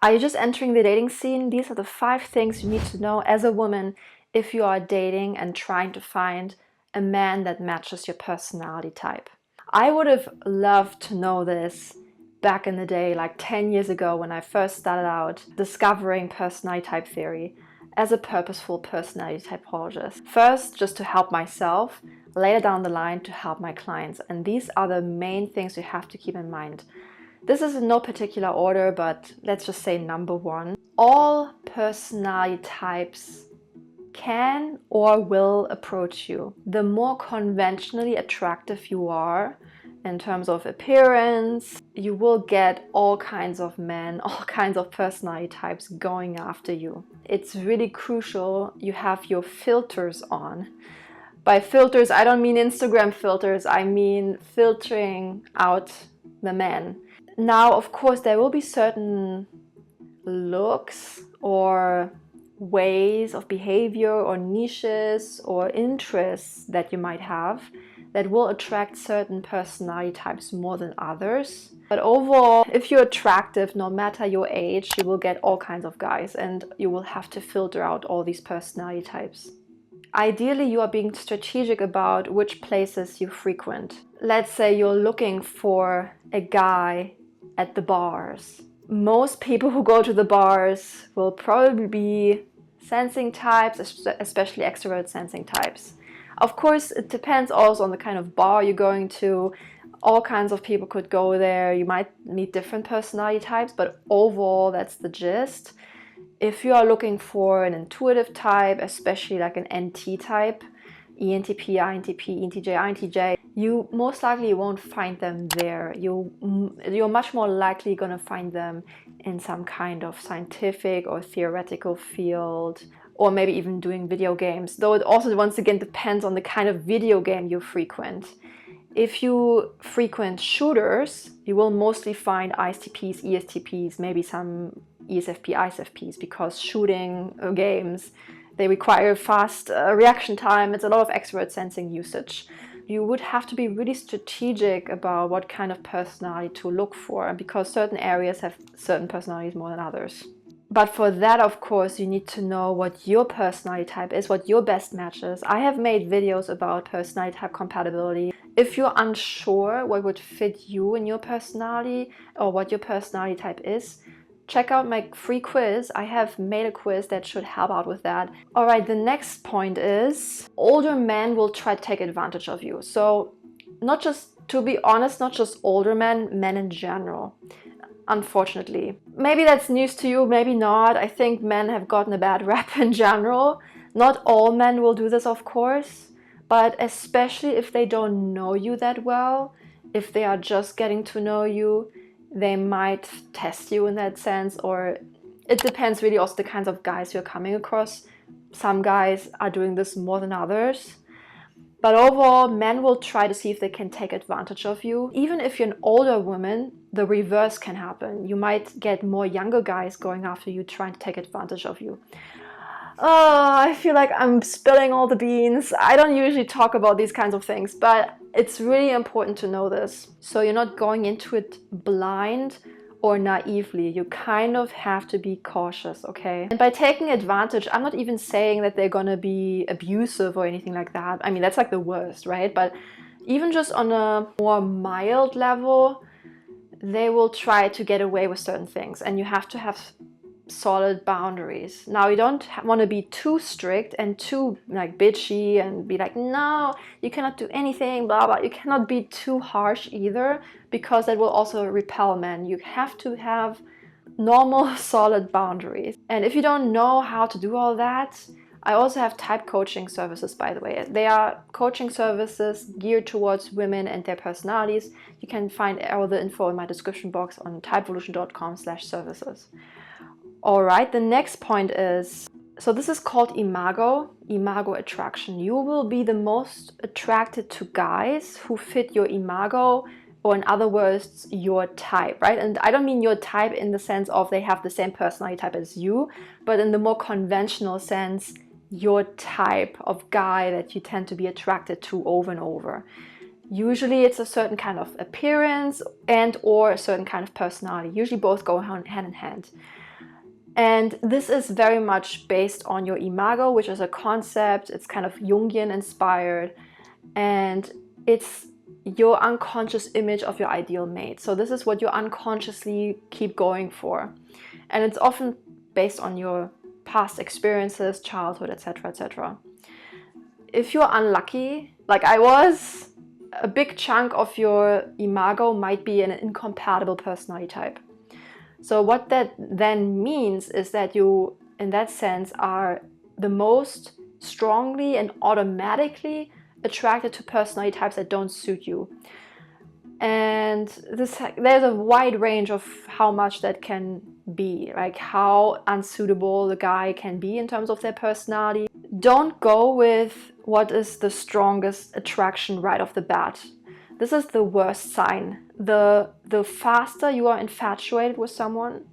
Are you just entering the dating scene? These are the 5 things you need to know as a woman if you are dating and trying to find a man that matches your personality type. I would have loved to know this back in the day, like 10 years ago, when I first started out discovering personality type theory as a purposeful personality typologist. First, just to help myself, later down the line to help my clients. And these are the main things you have to keep in mind. This is in no particular order, but let's just say number 1. All personality types can or will approach you. The more conventionally attractive you are in terms of appearance, you will get all kinds of men, all kinds of personality types going after you. It's really crucial you have your filters on. By filters, I don't mean Instagram filters, I mean filtering out the men. Now, of course, there will be certain looks or ways of behavior or niches or interests that you might have that will attract certain personality types more than others. But overall, if you're attractive, no matter your age, you will get all kinds of guys and you will have to filter out all these personality types. Ideally, you are being strategic about which places you frequent. Let's say you're looking for a guy at the bars. Most people who go to the bars will probably be sensing types, especially extrovert sensing types. Of course, it depends also on the kind of bar you're going to. All kinds of people could go there. You might meet different personality types, but overall, that's the gist. If you are looking for an intuitive type, especially like an NT type, ENTP, INTP, ENTJ, INTJ, you most likely won't find them there. You're much more likely going to find them in some kind of scientific or theoretical field, or maybe even doing video games, though it also once again depends on the kind of video game you frequent. If you frequent shooters, you will mostly find ISTPs, ESTPs, maybe some ESFP, ISFPs, because shooting games, they require fast reaction time. It's a lot of extrovert sensing usage. You would have to be really strategic about what kind of personality to look for, because certain areas have certain personalities more than others. But for that, of course, you need to know what your personality type is, what your best match is. I have made videos about personality type compatibility. If you're unsure what would fit you in your personality or what your personality type is, check out my free quiz. I have made a quiz that should help out with that. All right, the next point is older men will try to take advantage of you. So not just, to be honest, not just older men, men in general, unfortunately. Maybe that's news to you, maybe not. I think men have gotten a bad rap in general. Not all men will do this, of course, but especially if they don't know you that well, if they are just getting to know you, they might test you in that sense, or it depends really also the kinds of guys you're coming across. Some guys are doing this more than others. But overall, men will try to see if they can take advantage of you. Even if you're an older woman, the reverse can happen. You might get more younger guys going after you, trying to take advantage of you. I feel like I'm spilling all the beans. I don't usually talk about these kinds of things, but it's really important to know this. So you're not going into it blind or naively. You kind of have to be cautious, okay? And by taking advantage, I'm not even saying that they're gonna be abusive or anything like that. I mean, that's like the worst, right? But even just on a more mild level, they will try to get away with certain things, and you have to have solid boundaries. Now, you don't want to be too strict and too like bitchy and be like, no, you cannot do anything, blah blah. You cannot be too harsh either, because that will also repel men. You have to have normal solid boundaries. And if you don't know how to do all that, I also have type coaching services, by the way. They are coaching services geared towards women and their personalities. You can find all the info in my description box on typevolution.com/services. All right, the next point is, so this is called imago attraction. You will be the most attracted to guys who fit your imago, or in other words, your type, right? And I don't mean your type in the sense of they have the same personality type as you, but in the more conventional sense, your type of guy that you tend to be attracted to over and over. Usually it's a certain kind of appearance and or a certain kind of personality. Usually both go hand in hand. And this is very much based on your imago, which is a concept. It's kind of Jungian inspired, and it's your unconscious image of your ideal mate. So this is what you unconsciously keep going for. And it's often based on your past experiences, childhood, etc., etc. If you're unlucky, like I was, a big chunk of your imago might be an incompatible personality type. So what that then means is that you, in that sense, are the most strongly and automatically attracted to personality types that don't suit you. And there's a wide range of how much that can be, like how unsuitable the guy can be in terms of their personality. Don't go with what is the strongest attraction right off the bat. This is the worst sign. The faster you are infatuated with someone,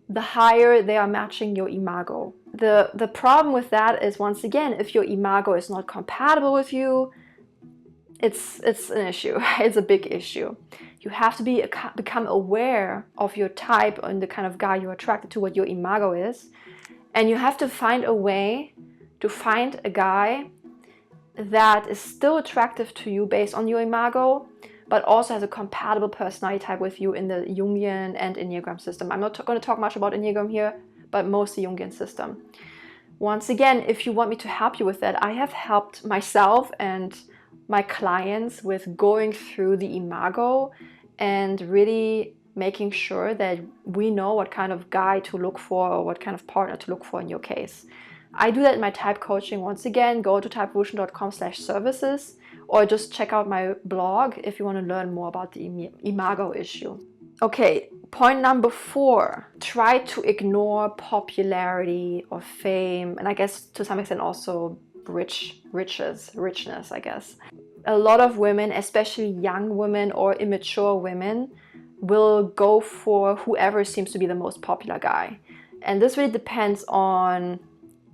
the higher they are matching your imago. The problem with that is, once again, if your imago is not compatible with you, it's an issue. It's a big issue. You have to become aware of your type and the kind of guy you're attracted to, what your imago is. And you have to find a way to find a guy that is still attractive to you based on your imago, but also has a compatible personality type with you in the Jungian and Enneagram system. I'm not going to talk much about Enneagram here, but mostly Jungian system. Once again, if you want me to help you with that, I have helped myself and my clients with going through the imago and really making sure that we know what kind of guy to look for or what kind of partner to look for in your case. I do that in my type coaching. Once again, go to typevolution.com/services or just check out my blog if you want to learn more about the imago issue. Okay, point number 4, try to ignore popularity or fame, and I guess to some extent also richness, I guess. A lot of women, especially young women or immature women, will go for whoever seems to be the most popular guy. And this really depends on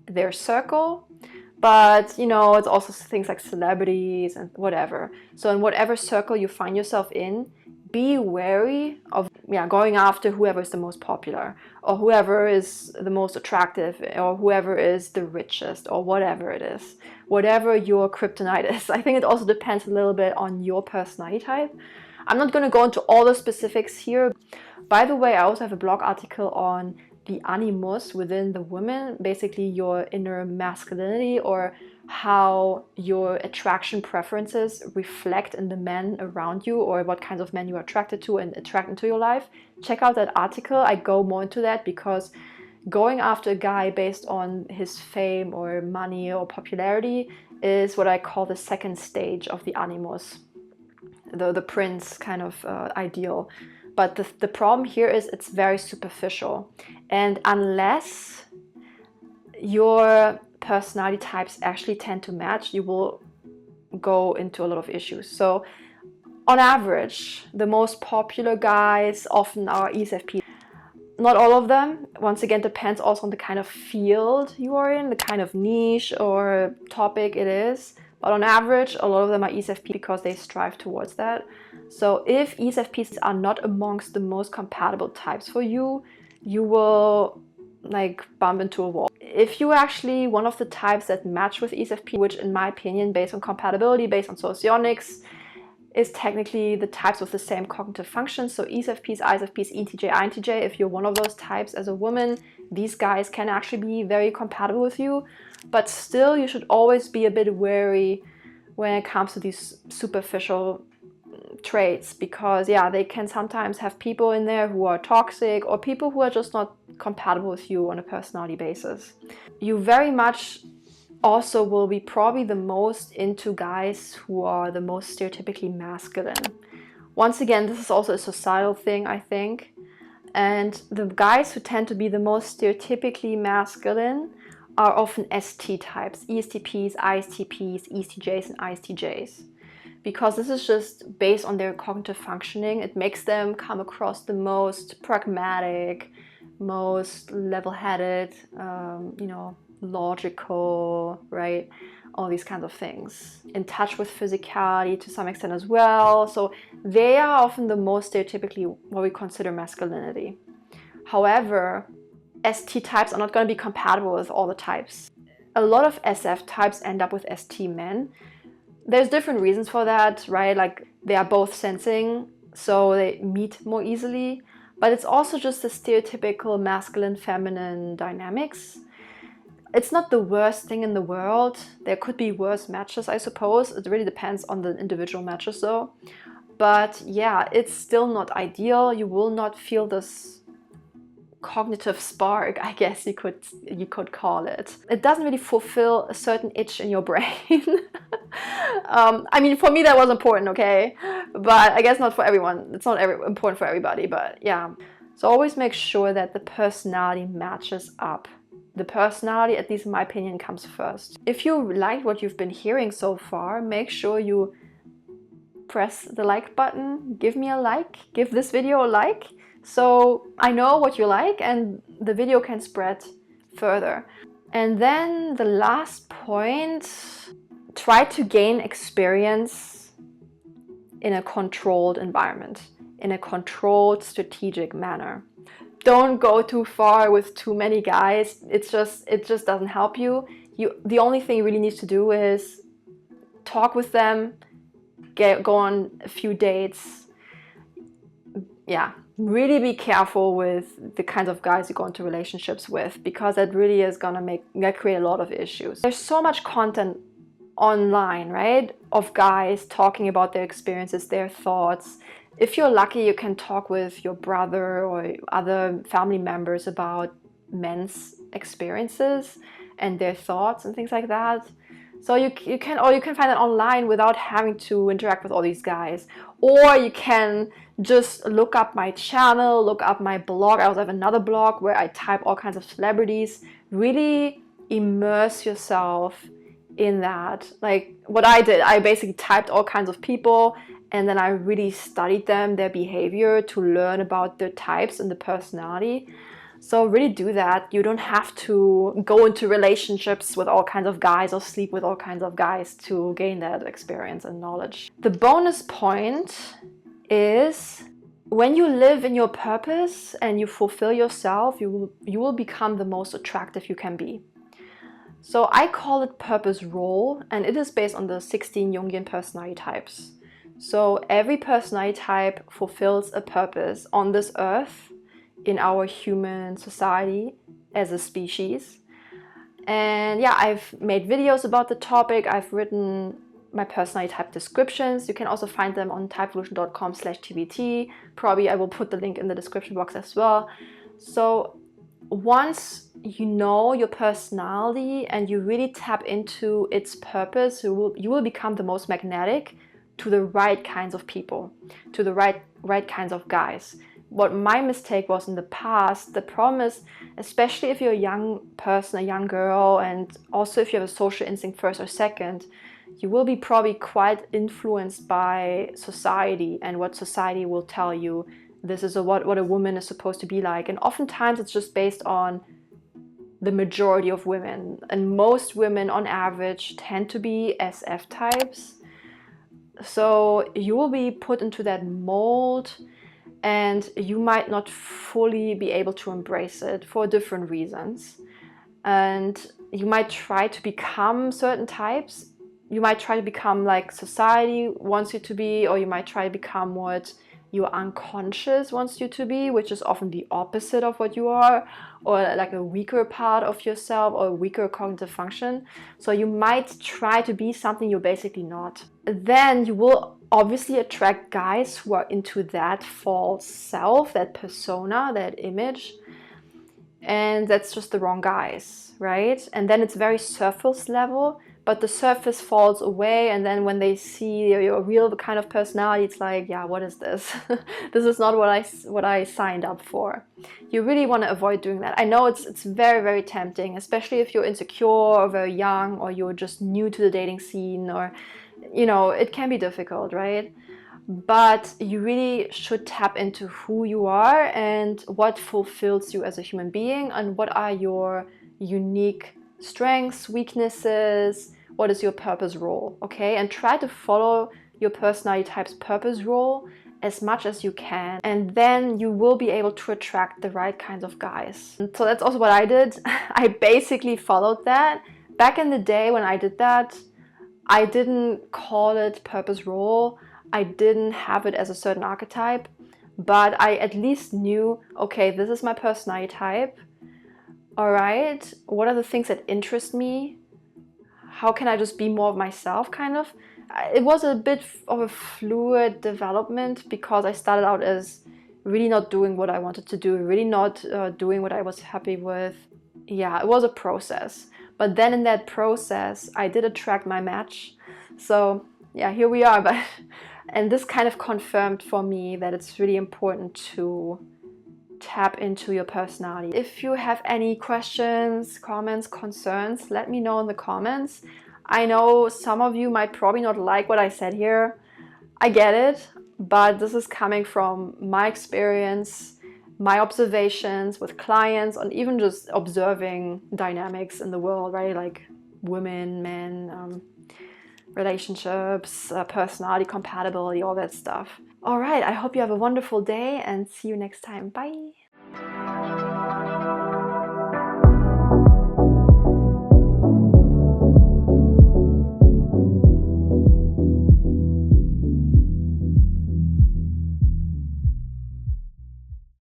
their circle, but it's also things like celebrities and whatever. So in whatever circle you find yourself in, be wary of going after whoever is the most popular, or whoever is the most attractive, or whoever is the richest, or whatever it is, whatever your kryptonite is. I think it also depends a little bit on your personality type. I'm not going to go into all the specifics here. By the way, I also have a blog article on the animus within the woman, basically your inner masculinity, or how your attraction preferences reflect in the men around you, or what kinds of men you are attracted to and attract into your life. Check out that article. I go more into that because going after a guy based on his fame or money or popularity is what I call the second stage of the animus, the prince kind of ideal. But the problem here is it's very superficial. And unless your personality types actually tend to match, you will go into a lot of issues. So on average, the most popular guys often are ESFP. Not all of them. Once again, depends also on the kind of field you are in, the kind of niche or topic it is. But on average, a lot of them are ESFP because they strive towards that. So if ESFPs are not amongst the most compatible types for you, you will bump into a wall. If you're actually one of the types that match with ESFP, which in my opinion, based on compatibility, based on socionics, is technically the types with the same cognitive functions. So ESFPs, ISFPs, ENTJ, INTJ, if you're one of those types as a woman, these guys can actually be very compatible with you. But still, you should always be a bit wary when it comes to these superficial traits, because they can sometimes have people in there who are toxic, or people who are just not compatible with you on a personality basis. You very much also will be probably the most into guys who are the most stereotypically masculine. Once again, this is also a societal thing, I think. And the guys who tend to be the most stereotypically masculine are often ST types, ESTPs, ISTPs, ESTJs, and ISTJs. Because this is just based on their cognitive functioning. It makes them come across the most pragmatic, most level-headed, logical, right? All these kinds of things. In touch with physicality to some extent as well. So they are often the most stereotypically what we consider masculinity. However, ST types are not going to be compatible with all the types. A lot of SF types end up with ST men. There's different reasons for that, right? Like they are both sensing, so they meet more easily. But it's also just the stereotypical masculine-feminine dynamics. It's not the worst thing in the world. There could be worse matches, I suppose. It really depends on the individual matches though. But yeah, it's still not ideal. You will not feel this cognitive spark, I guess you could call it. It doesn't really fulfill a certain itch in your brain. I mean, for me that was important, okay? But I guess not for everyone. It's not important for everybody, but yeah. So always make sure that the personality matches up. The personality, at least in my opinion, comes first. If you like what you've been hearing so far, make sure you press the like button, give me a like, give this video a like, so I know what you like and the video can spread further. And then the last point, try to gain experience in a controlled environment, in a controlled, strategic manner. Don't go too far with too many guys. It just doesn't help you. The only thing you really need to do is talk with them, go on a few dates. Yeah, really be careful with the kinds of guys you go into relationships with, because that really is gonna create a lot of issues. There's so much content online, right, of guys talking about their experiences, their thoughts. If you're lucky, you can talk with your brother or other family members about men's experiences and their thoughts and things like that. So you can find it online without having to interact with all these guys. Or you can just look up my channel, look up my blog. I also have another blog where I type all kinds of celebrities. Really immerse yourself in that. Like what I did, I basically typed all kinds of people and then I really studied them, their behavior, to learn about their types and the personality. So really do that. You don't have to go into relationships with all kinds of guys or sleep with all kinds of guys to gain that experience and knowledge. The bonus point is when you live in your purpose and you fulfill yourself, you will become the most attractive you can be. So I call it purpose role, and it is based on the 16 Jungian personality types. So every personality type fulfills a purpose on this earth, in our human society as a species. And yeah, I've made videos about the topic. I've written my personality type descriptions. You can also find them on typevolution.com/tbt. Probably I will put the link in the description box as well. So once you know your personality and you really tap into its purpose, you will become the most magnetic to the right kinds of people, to the right kinds of guys. What my mistake was in the past, the problem is, especially if you're a young person, a young girl, and also if you have a social instinct first or second, you will be probably quite influenced by society and what society will tell you. This is what a woman is supposed to be like. And oftentimes it's just based on the majority of women. And most women on average tend to be SF types. So you will be put into that mold, and you might not fully be able to embrace it for different reasons. And you might try to become certain types. You might try to become like society wants you to be, or you might try to become what your unconscious wants you to be, which is often the opposite of what you are, or like a weaker part of yourself or a weaker cognitive function. So you might try to be something you're basically not. Then you will obviously attract guys who are into that false self, that persona, that image. And that's just the wrong guys, right? And then it's very surface level, but the surface falls away, and then when they see your real kind of personality, it's like, yeah, what is this? This is not what I signed up for. You really want to avoid doing that. I know it's very, very tempting, especially if you're insecure or very young, or you're just new to the dating scene, or, you know, it can be difficult, right? But you really should tap into who you are and what fulfills you as a human being, and what are your unique strengths, weaknesses, what is your purpose role, okay? And try to follow your personality type's purpose role as much as you can, and then you will be able to attract the right kinds of guys. And so that's also what I did. I basically followed that. Back in the day when I did that, I didn't call it purpose role. I didn't have it as a certain archetype, but I at least knew, okay, this is my personality type. All right, what are the things that interest me? How can I just be more of myself, kind of? It was a bit of a fluid development because I started out as really not doing what I wanted to do, really not doing what I was happy with. Yeah, it was a process. But then in that process, I did attract my match. So yeah, here we are. And this kind of confirmed for me that it's really important to tap into your personality. If you have any questions, comments, concerns, let me know in the comments. I know some of you might probably not like what I said here. I get it, but this is coming from my experience, my observations with clients, and even just observing dynamics in the world, right? Like women, men, relationships, personality, compatibility, all that stuff. All right, I hope you have a wonderful day and see you next time. Bye.